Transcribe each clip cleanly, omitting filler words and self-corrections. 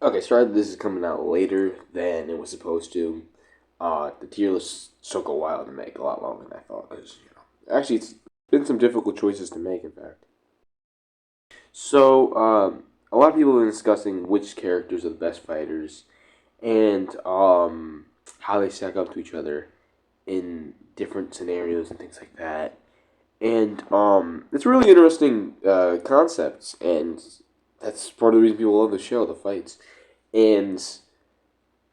Okay, sorry that this is coming out later than it was supposed to. The tier list took a while to make, a lot longer than I thought, because, actually, it's been some difficult choices to make, in fact. So, a lot of people have been discussing which characters are the best fighters and how they stack up to each other in different scenarios and things like that. And it's a really interesting concepts, and that's part of the reason people love the show, the fights. And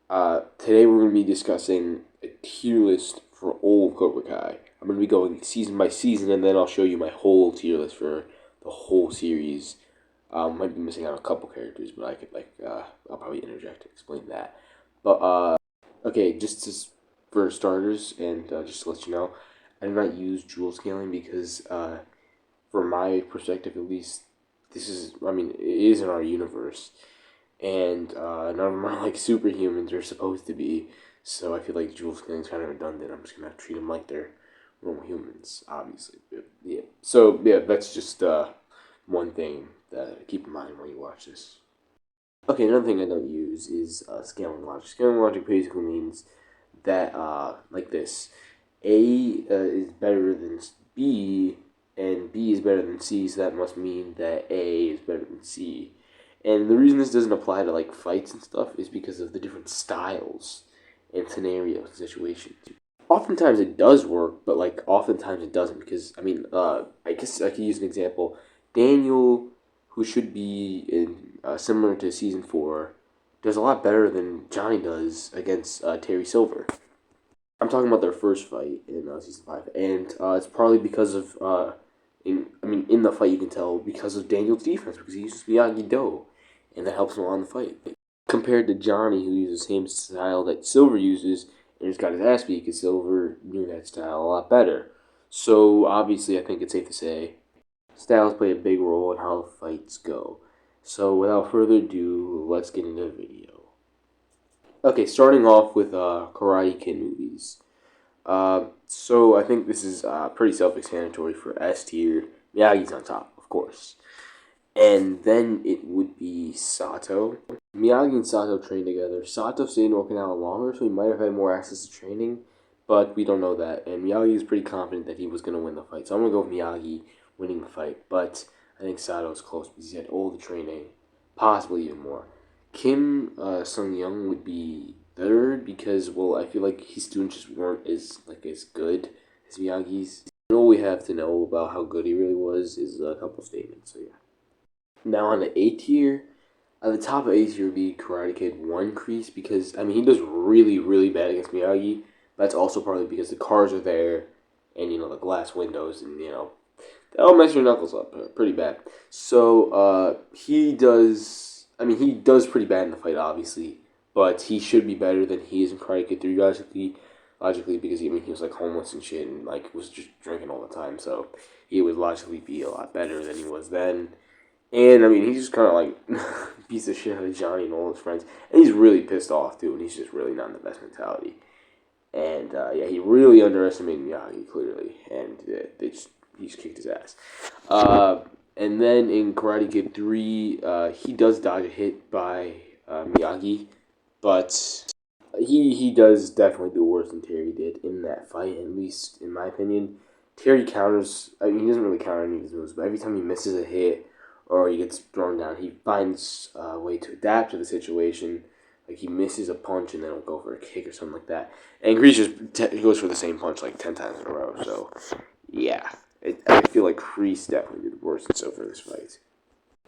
today we're going to be discussing a tier list for old Cobra Kai. I'm going to be going season by season, and then I'll show you my whole tier list for the whole series. Might be missing out a couple characters, but I could I'll probably interject to explain that. But okay, for starters, and just to let you know, I do not use jewel scaling because, from my perspective at least, it is in our universe, and none of them are like superhumans are supposed to be. So I feel like jewel scaling is kind of redundant. I'm just gonna treat them like they're normal humans, obviously. But, yeah. So yeah, that's just one thing that keep in mind when you watch this. Okay, another thing I don't use is scaling logic. Scaling logic basically means that like this: A is better than B, and B is better than C. So that must mean that A is better than C. And the reason this doesn't apply to like fights and stuff is because of the different styles and scenarios and situations. Oftentimes it does work, but like oftentimes it doesn't because I guess I could use an example. Daniel, who should be in similar to season 4, does a lot better than Johnny does against Terry Silver. I'm talking about their first fight in season 5, and it's probably because of in the fight you can tell because of Daniel's defense because he uses Miyagi Do, and that helps him along the fight. Compared to Johnny, who uses the same style that Silver uses, and just got his ass beat because Silver knew that style a lot better. So obviously, I think it's safe to say styles play a big role in how the fights go. So without further ado, let's get into the video. Okay, starting off with Karate Kid movies. So I think this is pretty self-explanatory for S tier. Miyagi's on top, of course. And then it would be Sato. Miyagi and Sato trained together. Sato stayed in Okinawa longer, so he might have had more access to training, but we don't know that. And Miyagi is pretty confident that he was going to win the fight. So I'm going to go with Miyagi winning the fight, but I think Sato's close because he had all the training, possibly even more. Kim Sung Young would be third because, well, I feel like his students just weren't as good as Miyagi's. And all we have to know about how good he really was is a couple statements. So yeah. Now on the A tier, at the top of A tier would be Karate Kid 1 Kreese because he does really really bad against Miyagi. But that's also partly because the cars are there, and the glass windows, and that'll mess your knuckles up pretty bad. So he does. He does pretty bad in the fight, obviously, but he should be better than he is in Karate Kid 3, logically, because he was like homeless and shit, and like was just drinking all the time. So he would logically be a lot better than he was then. And he's just kind of like beats the shit out of Johnny and all his friends, and he's really pissed off too, and he's just really not in the best mentality. And yeah, he really underestimated Miyagi clearly, and he just kicked his ass. And then in Karate Kid 3, he does dodge a hit by Miyagi, but he does definitely do worse than Terry did in that fight, at least in my opinion. Terry counters. He doesn't really counter any of his moves, but every time he misses a hit or he gets thrown down, he finds a way to adapt to the situation. Like he misses a punch and then he'll go for a kick or something like that. And Grease just goes for the same punch like 10 times in a row. So yeah, I feel like Kreese definitely did worse than Silver in this fight.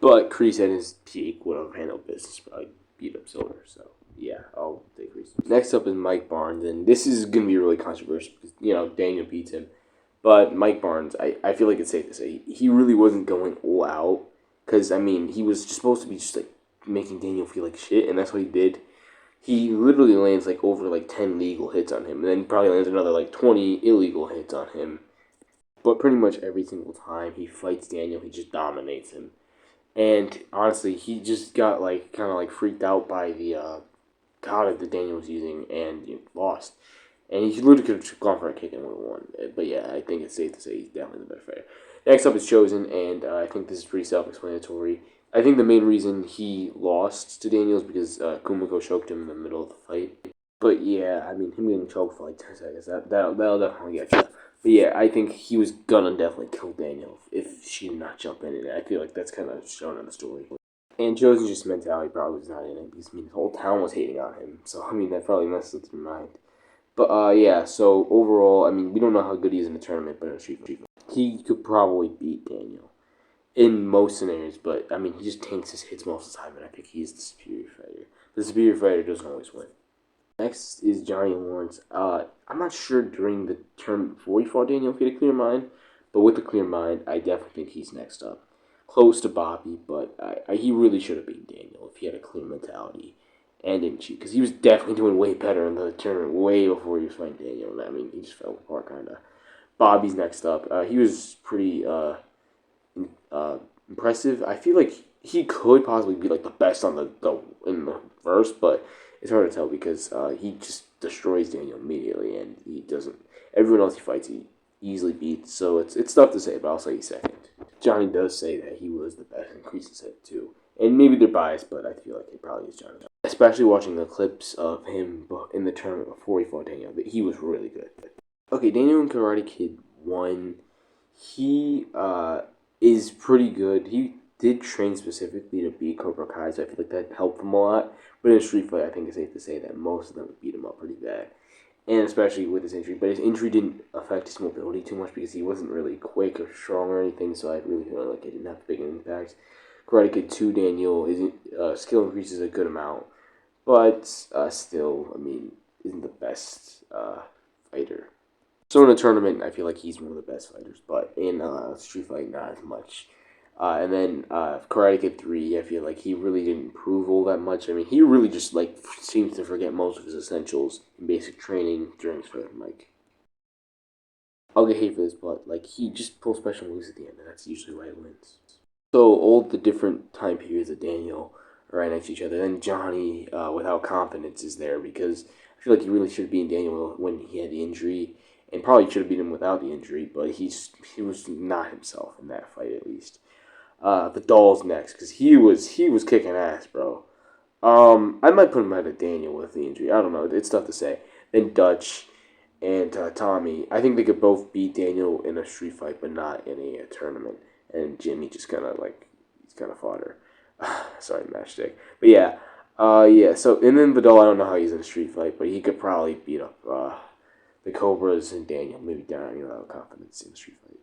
But Kreese at his peak would have handled business, probably beat up Silver. So yeah, I'll take Kreese. Next up is Mike Barnes, and this is gonna be really controversial because Daniel beats him. But Mike Barnes, I feel like it's safe to say he really wasn't going all out because he was just supposed to be just like making Daniel feel like shit, and that's what he did. He literally lands like over like 10 legal hits on him, and then probably lands another like 20 illegal hits on him. But pretty much every single time he fights Daniel, he just dominates him. And honestly, he just got like kind of like freaked out by the kata that Daniel was using and lost. And he literally could have gone for a kick and would have won. But yeah, I think it's safe to say he's definitely the better fighter. Next up is Chosen, and I think this is pretty self-explanatory. I think the main reason he lost to Daniel is because Kumiko choked him in the middle of the fight. But yeah, I mean, him getting choked for like 10 seconds, that'll definitely get you. But yeah, I think he was gonna definitely kill Daniel if she did not jump in it. I feel like that's kind of shown in the story. And Josen's mentality probably was not in it because, I mean, the whole town was hating on him. So, I mean, that probably messed with your mind. But yeah, so overall, I mean, we don't know how good he is in the tournament, but in Street Fighter, he could probably beat Daniel in most scenarios. But I mean, he just tanks his hits most of the time, and I think he's the superior fighter. The superior fighter doesn't always win. Next is Johnny Lawrence. I'm not sure during the term before he fought Daniel if he had a clear mind, but with a clear mind, I definitely think he's next up. Close to Bobby, but he really should have beaten Daniel if he had a clear mentality and didn't cheat, because he was definitely doing way better in the tournament way before he was fighting Daniel. I mean, he just fell apart kind of. Bobby's next up. He was pretty impressive. I feel like he could possibly be like the best on the in the verse, but it's hard to tell because he just destroys Daniel immediately, and he doesn't. Everyone else he fights, he easily beats. So it's tough to say, but I'll say he's second. Johnny does say that he was the best in Crease's head too, and maybe they're biased, but I feel like it probably is Johnny. Especially watching the clips of him in the tournament before he fought Daniel, but he was really good. Okay, Daniel and Karate Kid won. He is pretty good. He did train specifically to beat Cobra Kai, so I feel like that helped him a lot. But in a street fight, I think it's safe to say that most of them would beat him up pretty bad. And especially with his injury. But his injury didn't affect his mobility too much because he wasn't really quick or strong or anything, so I really feel like it didn't have big impact. Karate Kid 2, Daniel, skill increases a good amount. But still, I mean, isn't the best fighter. So in a tournament, I feel like he's one of the best fighters, but in Street Fight, not as much. And then Karate Kid 3, I feel like he really didn't improve all that much. I mean, he really just like seems to forget most of his essentials in basic training during his fight. Like, I'll get hate for this, but like he just pulls special moves at the end, and that's usually why he wins. So all the different time periods of Daniel are right next to each other. Then Johnny, without confidence, is there because I feel like he really should have beaten Daniel when he had the injury, and probably should have beaten him without the injury. But he was not himself in that fight at least. The Doll's next because he was kicking ass, bro. I might put him ahead of Daniel with the injury. I don't know. It's tough to say. Then Dutch and Tommy. I think they could both beat Daniel in a street fight, but not in a tournament. And Jimmy just kind of like he's kind of fodder. Sorry, matchstick. But yeah, yeah. So and then Vidal, I don't know how he's in a street fight, but he could probably beat up the Cobras and Daniel. Maybe Daniel without confidence in the street fight.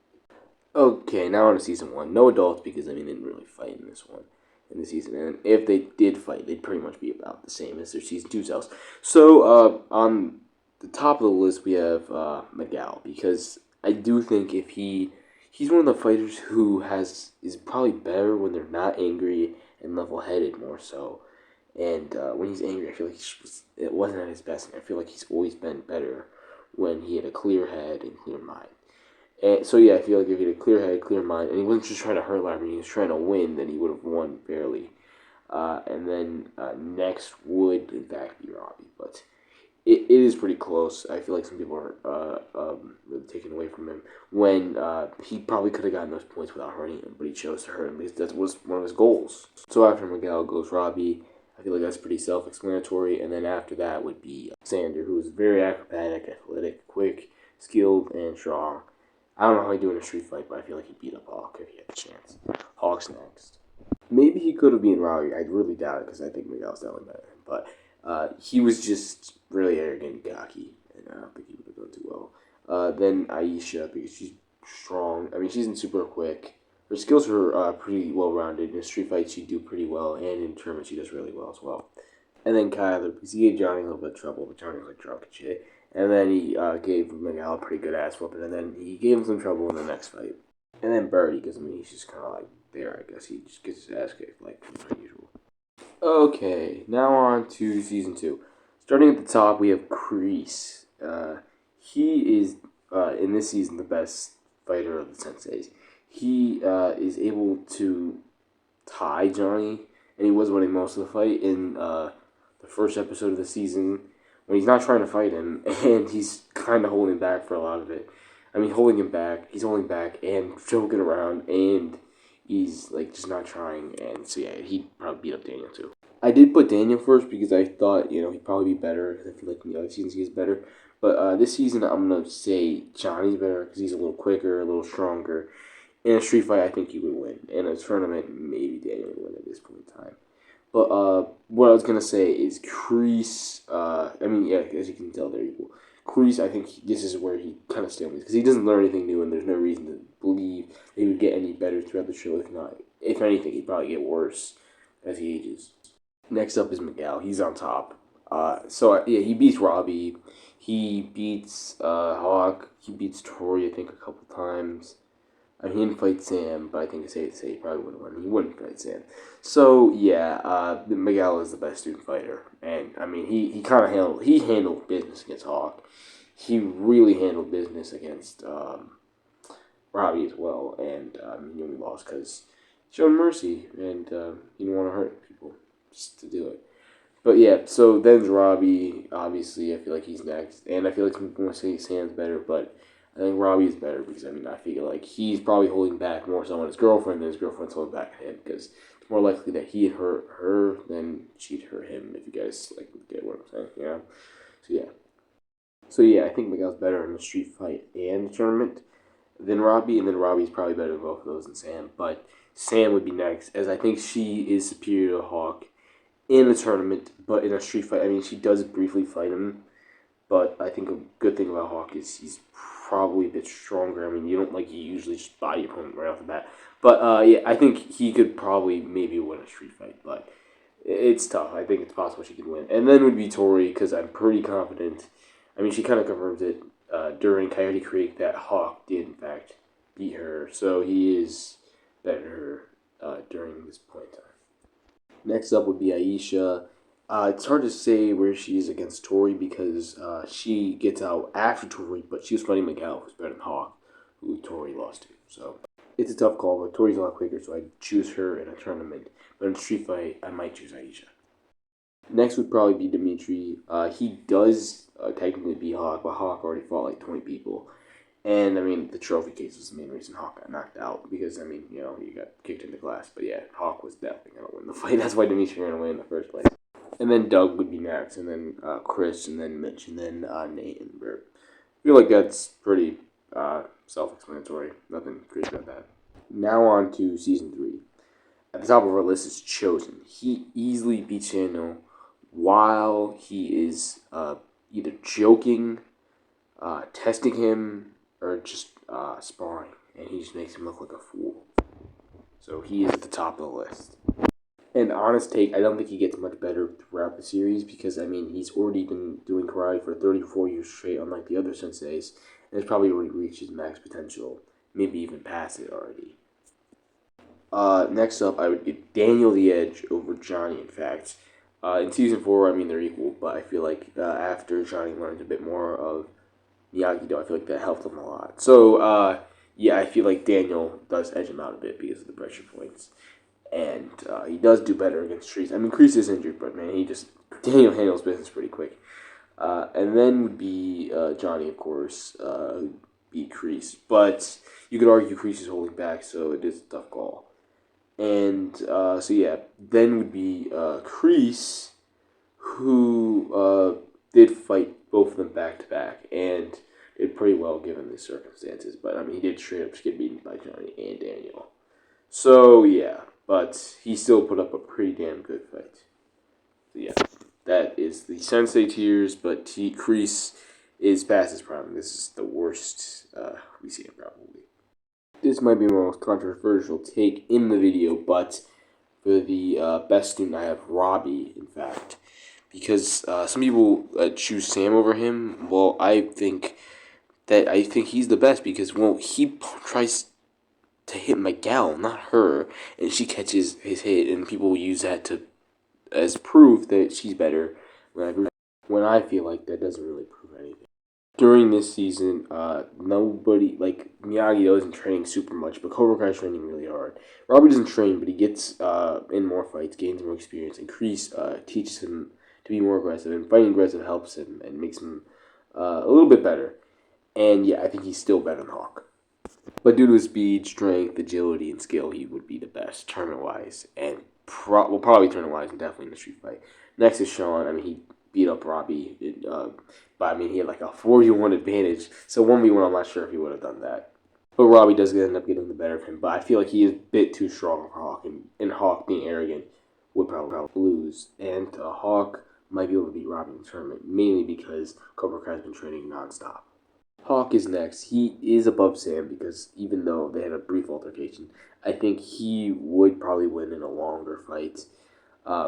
Okay, now on to season one. No adults because I mean they didn't really fight in this one in the season, and if they did fight, they'd pretty much be about the same as their season two selves. So on the top of the list we have Miguel because I do think if he's one of the fighters who is probably better when they're not angry and level headed more so, and when he's angry, I feel like it wasn't at his best. And I feel like he's always been better when he had a clear head and clear mind. And so yeah, I feel like if he had a clear head, clear mind, and he wasn't just trying to hurt Larry, he was trying to win, then he would have won barely. And then next would in fact be Robbie, but it is pretty close. I feel like some people are really taken away from him when he probably could have gotten those points without hurting him, but he chose to hurt him because that was one of his goals. So after Miguel goes Robbie. I feel like that's pretty self-explanatory. And then after that would be Sander, who is very acrobatic, athletic, quick, skilled, and strong. I don't know how he'd do in a street fight, but I feel like he'd beat up Hawk if he had the chance. Hawk's next. Maybe he could have beaten Robbie. I really doubt it because I think Miguel's definitely better. But he was just really arrogant and cocky, and I don't think he would have done too well. Then Aisha, because she's strong. I mean, she's in super quick. Her skills are pretty well-rounded. In a street fight, she'd do pretty well, and in tournament, she does really well as well. And then Kyler, because he gave Johnny a little bit of trouble, but Johnny was like drunk and shit. And then he gave Miguel a pretty good ass whooping, and then he gave him some trouble in the next fight. And then Birdie, because I mean, he's just kind of like there, I guess. He just gets his ass kicked, like usual. Okay, now on to season 2. Starting at the top, we have Kreese. He is, in this season, the best fighter of the senseis. He is able to tie Johnny, and he was winning most of the fight in the first episode of the season when he's not trying to fight him, and he's kind of holding back for a lot of it. I mean, he's holding back and joking around, and he's like just not trying, and so yeah, he'd probably beat up Daniel too. I did put Daniel first because I thought he'd probably be better. I feel like in the other seasons he is better, but this season I'm gonna say Johnny's better because he's a little quicker, a little stronger. In a street fight, I think he would win. In a tournament, maybe Daniel would win at this point in time. But what I was gonna say is Kreese. I mean, yeah, as you can tell, they're equal. Kreese, I think this is where he kind of stalemates because he doesn't learn anything new, and there's no reason to believe he would get any better throughout the show. If not, if anything, he'd probably get worse as he ages. Next up is Miguel. He's on top. Yeah, he beats Robbie. He beats Hawk. He beats Tori, I think, a couple times. I mean, he didn't fight Sam, but I think it's safe to say he probably would have won. He wouldn't fight Sam. So yeah, Miguel is the best student fighter, and I mean he kind of handled business against Hawk. He really handled business against Robbie as well, and he only lost because he showed mercy and he didn't want to hurt people just to do it. But yeah, so then's Robbie. Obviously, I feel like he's next, and I feel like some people want to say Sam's better, but I think Robbie is better because I feel like he's probably holding back more so on his girlfriend than his girlfriend's holding back at him because it's more likely that he had hurt her than she'd hurt him. If you guys get what I'm saying, So yeah, I think Miguel's better in the street fight and the tournament than Robbie, and then Robbie's probably better than both of those than Sam. But Sam would be next, as I think she is superior to Hawk in the tournament, but in a street fight, I mean, she does briefly fight him. But I think a good thing about Hawk is he's probably a bit stronger. I mean, you usually just body your opponent right off the bat. But yeah, I think he could probably maybe win a street fight, but it's tough. I think it's possible she could win. And then would be Tori, because I'm pretty confident. I mean, she kind of confirms it during Coyote Creek that Hawk did, in fact, beat her. So he is better during this point in time. Next up would be Aisha. It's hard to say where she is against Tori because she gets out after Tori, but she was fighting Miguel, who's better than Hawk, who Tori lost to. So it's a tough call, but Tori's a lot quicker, so I'd choose her in a tournament. But in a street fight, I might choose Aisha. Next would probably be Dimitri. He does technically beat Hawk, but Hawk already fought like 20 people. And, I mean, the trophy case was the main reason Hawk got knocked out because, I mean, you got kicked into glass. But, yeah, Hawk was definitely going to win the fight. That's why Dimitri was going to win in the first place. And then Doug would be next, and then Chris, and then Mitch, and then Nate and Bert. I feel like that's pretty self-explanatory. Nothing crazy about that. Now on to Season 3. At the top of our list is Chosen. He easily beats Daniel while he is either joking, testing him, or just sparring, and he just makes him look like a fool. So he is at the top of the list. And honest take, I don't think he gets much better throughout the series because, I mean, he's already been doing karate for 34 years straight, unlike the other senseis, and has probably already reached his max potential, maybe even past it already. Next up, I would give Daniel the edge over Johnny, in fact. In Season 4, I mean, they're equal, but I feel like after Johnny learns a bit more of Miyagi-Do, I feel like that helped him a lot. So, yeah, I feel like Daniel does edge him out a bit because of the pressure points. And he does do better against Kreese. I mean, Kreese is injured, but man, Daniel handles business pretty quick. And then would be Johnny, of course, who beat Kreese. But you could argue Kreese is holding back, so it is a tough call. And so yeah, then would be Kreese, who did fight both of them back to back, and did pretty well given the circumstances. But I mean, he did straight up get beaten by Johnny and Daniel. So yeah. But he still put up a pretty damn good fight. So yeah, that is the Sensei tiers, but Kreese is past his prime. This is the worst we see him probably. This might be my most controversial take in the video, but for the best student, I have Robbie, in fact. Because some people choose Sam over him. Well, I think he's the best because, well, he tries to hit Miguel, not her, and she catches his hit, and people use that as proof that she's better. When I feel like that doesn't really prove anything. During this season, nobody Miyagi isn't training super much, but Cobra Kai's training really hard. Robbie doesn't train, but he gets in more fights, gains more experience, and Kreese teaches him to be more aggressive, and fighting aggressive helps him and makes him a little bit better. And yeah, I think he's still better than Hawk. But due to his speed, strength, agility, and skill, he would be the best tournament-wise, and probably tournament-wise and definitely in the street fight. Next is Sean. I mean, he beat up Robbie, but I mean, he had like a 4-1 advantage. So 1v1, I'm not sure if he would have done that. But Robbie does end up getting the better of him. But I feel like he is a bit too strong for Hawk, and Hawk being arrogant would probably lose. And Hawk might be able to beat Robbie in the tournament, mainly because Cobra Kai has been training nonstop. Hawk is next. He is above Sam because even though they had a brief altercation, I think he would probably win in a longer fight.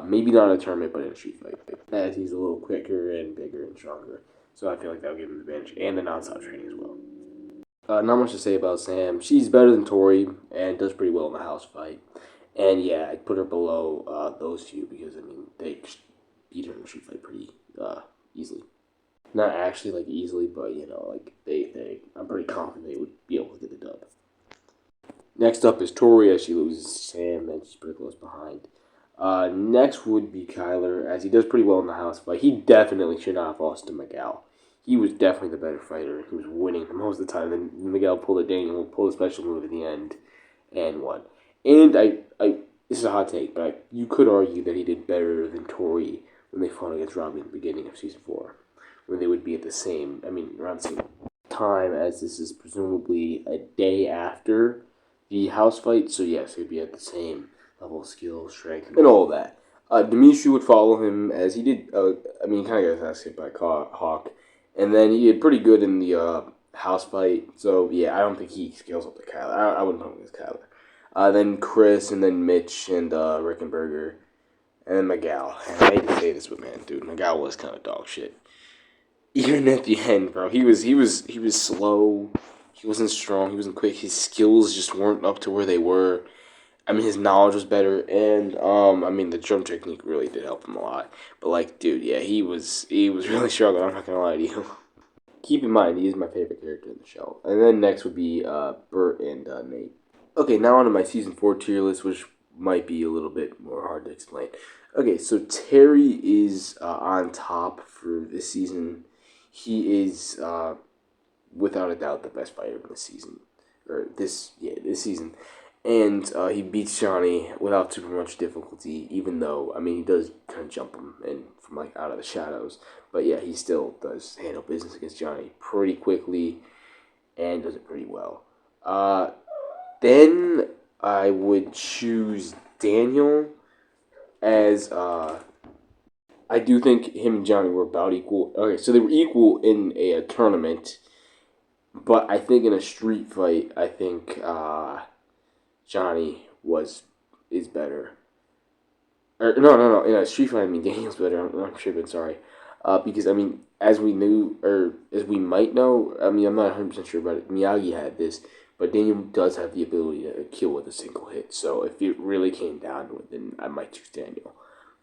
Maybe not in a tournament, but in a street fight. As he's a little quicker and bigger and stronger. So I feel like that would give him the advantage. And the nonstop training as well. Not much to say about Sam. She's better than Tori and does pretty well in the house fight. And yeah, I'd put her below those two because, I mean, they beat her in the street fight pretty easily. Not actually like easily, but you know, like I'm pretty confident they would be able to get the dub. Next up is Tori as she loses Sam, and she's pretty close behind. Next would be Kyler as he does pretty well in the house fight. He definitely should not have lost to Miguel. He was definitely the better fighter. He was winning most of the time. Then Miguel pulled a Daniel, pulled a special move at the end, and won. And this is a hot take, but you could argue that he did better than Tori when they fought against Robbie in the beginning of season 4. When they would be at the same, around the same time, as this is presumably a day after the house fight. So yes, he'd be at the same level of skill, strength, and all that. Demetri would follow him as he did. He kind of got ass hit by Hawk, and then he did pretty good in the house fight. So yeah, I don't think he scales up to Kyler. I wouldn't put him against Kyler. Then Chris, and then Mitch, and Rickenberger, and then Miguel. And I hate to say this, but man, dude, Miguel was kind of dog shit. Even at the end, bro, he was slow. He wasn't strong. He wasn't quick. His skills just weren't up to where they were. I mean, his knowledge was better, and the drum technique really did help him a lot. But like, dude, yeah, he was really struggling. I'm not gonna lie to you. Keep in mind, he is my favorite character in the show. And then next would be Bert and Nate. Okay, now on to my season 4 tier list, which might be a little bit more hard to explain. Okay, so Terry is on top for this season. He is, without a doubt, the best fighter in this season. This season. And he beats Johnny without too much difficulty, even though, he does kind of jump him in from, out of the shadows. But yeah, he still does handle business against Johnny pretty quickly and does it pretty well. Then I would choose Daniel as, I do think him and Johnny were about equal. Okay, so they were equal in a tournament, but I think in a street fight, I think Johnny is better. Or no. In a street fight, Daniel's better. I'm tripping. Sorry, because as we knew or as we might know, I'm not 100% sure about it. Miyagi had this, but Daniel does have the ability to kill with a single hit. So if it really came down to it, then I might choose Daniel.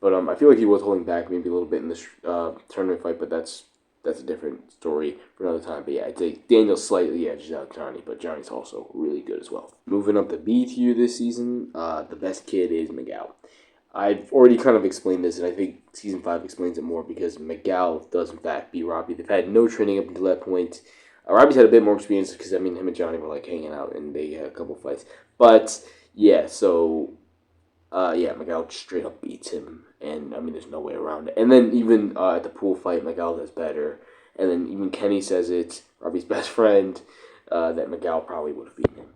But I feel like he was holding back maybe a little bit in this tournament fight, but that's a different story for another time. But yeah, I'd say Daniel slightly edges out Johnny, but Johnny's also really good as well. Moving up the B tier this season, the best kid is Miguel. I've already kind of explained this, and I think season 5 explains it more because Miguel does in fact beat Robbie. They've had no training up until that point. Robbie's had a bit more experience because him and Johnny were hanging out and they had a couple fights. But yeah, so Miguel straight up beats him, and there's no way around it. And then even at the pool fight, Miguel does better. And then even Kenny says it, Robbie's best friend, that Miguel probably would have beaten him.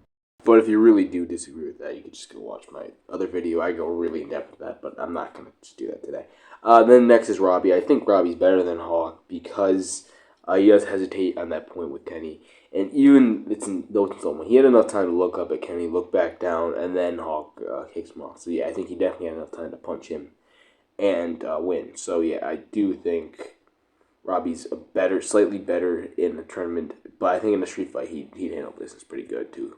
But if you really do disagree with that, you can just go watch my other video. I go really in depth with that, but I'm not going to just do that today. Then next is Robbie. I think Robbie's better than Hawk because he does hesitate on that point with Kenny. And even though it's installment, he had enough time to look up at Kenny, look back down, and then Hawk kicks him off. So yeah, I think he definitely had enough time to punch him and win. So yeah, I do think Robbie's slightly better in the tournament, but I think in the street fight he'd handle business pretty good too.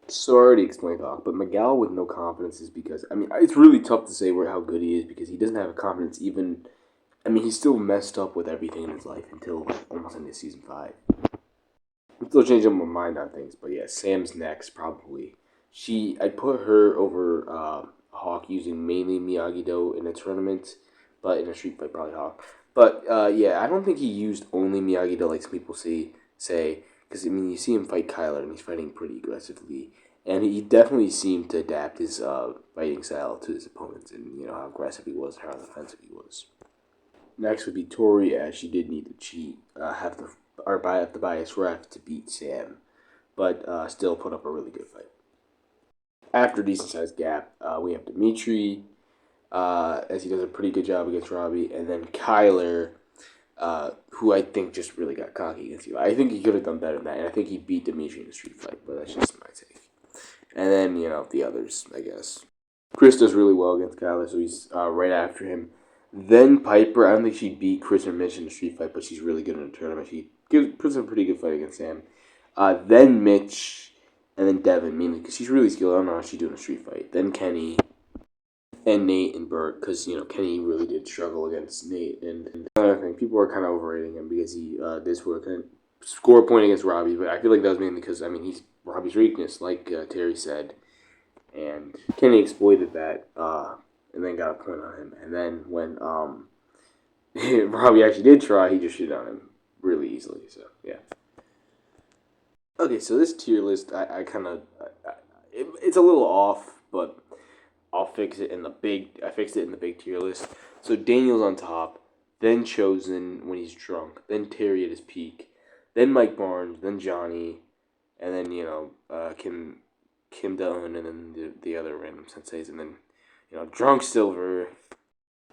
So I already explained Hawk, but Miguel with no confidence is because it's really tough to say how good he is because he doesn't have a confidence even. He's still messed up with everything in his life until almost into season 5. I'm still changing my mind on things, but yeah, Sam's next probably. I'd put her over Hawk using mainly Miyagi-Do in a tournament, but in a street fight probably Hawk. But yeah, I don't think he used only Miyagi-Do like some people say, because I mean you see him fight Kyler and he's fighting pretty aggressively, and he definitely seemed to adapt his fighting style to his opponents, and how aggressive he was, how offensive he was. Next would be Tori, as she did need to cheat, have the bias ref to beat Sam, but still put up a really good fight. After a decent sized gap, we have Dimitri, as he does a pretty good job against Robbie, and then Kyler, who I think just really got cocky against you. I think he could have done better than that, and I think he beat Dimitri in the street fight, but that's just my take. And then, the others, I guess. Chris does really well against Kyler, so he's right after him. Then Piper, I don't think she beat Chris or Mitch in the street fight, but she's really good in the tournament. She puts a pretty good fight against Sam. Then Mitch, and then Devin, mainly because she's really skilled. I don't know how she's doing a street fight. Then Kenny, and Nate and Burt, because Kenny really did struggle against Nate. And another thing, people are kind of overrating him because he did score a point against Robbie, but I feel like that was mainly because he's Robbie's weakness, like Terry said, and Kenny exploited that, and then got a point on him. And then when Robbie actually did try, he just shit on him really easily. So yeah. Okay, so this tier list, I kind of, it's a little off, but I'll fix it in the big. I fixed it in the big tier list. So Daniel's on top, then Chosen when he's drunk, then Terry at his peak, then Mike Barnes, then Johnny, and then Kim Dillon, and then the other random senseis, and then drunk Silver,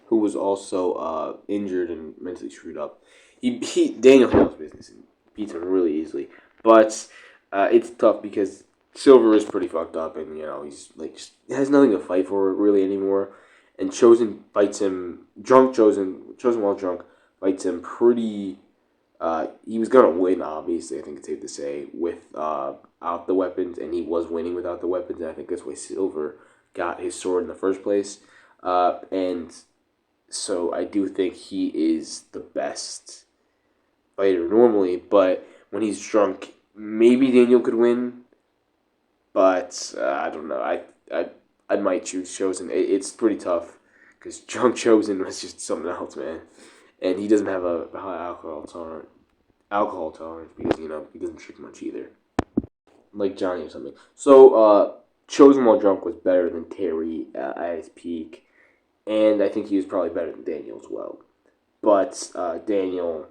who was also injured and mentally screwed up. Daniel handles business and beats him really easily, but it's tough because Silver is pretty fucked up, and he's like just has nothing to fight for really anymore. And Chosen fights him drunk. Chosen while drunk fights him pretty. He was gonna win, obviously. I think it's safe to say without the weapons, and he was winning without the weapons. And I think that's why Silver got his sword in the first place. And so I do think he is the best fighter normally, but when he's drunk, maybe Daniel could win. But I don't know. I might choose Chosen. It's pretty tough because Drunk Chosen was just something else, man. And he doesn't have a high alcohol tolerance because he doesn't drink much either, like Johnny or something. So Chosen while drunk was better than Terry at his peak, and I think he was probably better than Daniel as well. But Daniel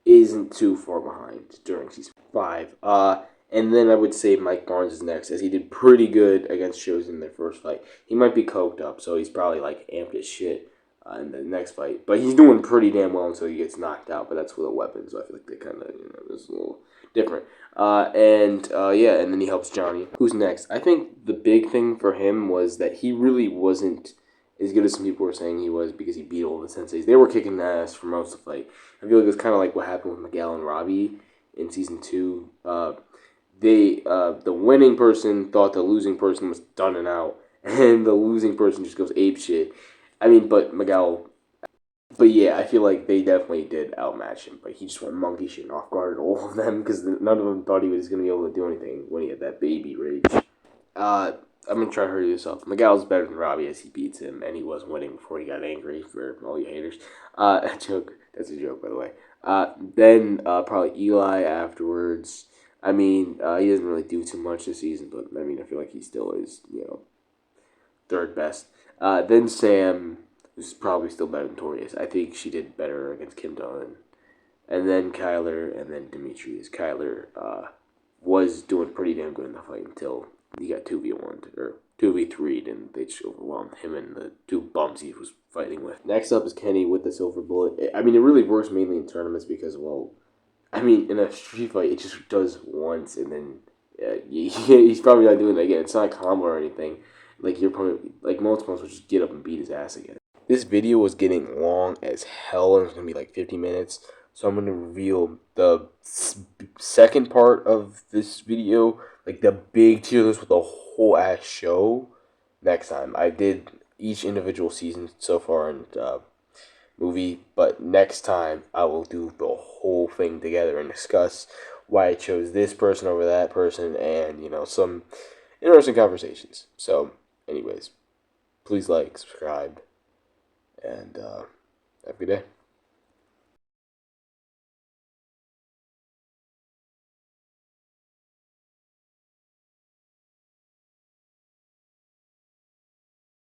isn't too far behind during season 5. And then I would say Mike Barnes is next, as he did pretty good against Chosen in their first fight. He might be coked up, so he's probably like amped as shit in the next fight. But he's doing pretty damn well until he gets knocked out. But that's with a weapon, so I feel like they kind of it's a little different. Yeah, and then he helps Johnny. Who's next? I think the big thing for him was that he really wasn't as good as some people were saying he was because he beat all the senseis. They were kicking ass for most of the fight. I feel like it was kind of like what happened with Miguel and Robbie in season 2. The winning person thought the losing person was done and out, and the losing person just goes ape shit. But Miguel. But yeah, I feel like they definitely did outmatch him, but he just went monkey shit and off guarded all of them because none of them thought he was gonna be able to do anything when he had that baby rage. I'm gonna try to hurry this up. Miguel's better than Robbie as he beats him, and he was winning before he got angry for all you haters. A joke. That's a joke, by the way. Then probably Eli afterwards. He doesn't really do too much this season, but I feel like he still is, third best. Then Sam, who's probably still better than Tori is. I think she did better against Kim Dillon. And then Kyler, and then Demetrius. Kyler was doing pretty damn good in the fight until he got 2v1 or 2v3'd, and they just overwhelmed him and the two bums he was fighting with. Next up is Kenny with the silver bullet. It really works mainly in tournaments because, in a street fight, it just does once, and then he's probably not doing it again. It's not a combo or anything. Like your opponent, like most opponents, will just get up and beat his ass again. This video was getting long as hell, and it's gonna be like 50 minutes. So I'm gonna reveal the second part of this video, like the big tier list with a whole ass show, next time. I did each individual season so far in movie, but next time I will do the whole thing together and discuss why I chose this person over that person, and some interesting conversations. So, anyways, please like, subscribe, and have a good day.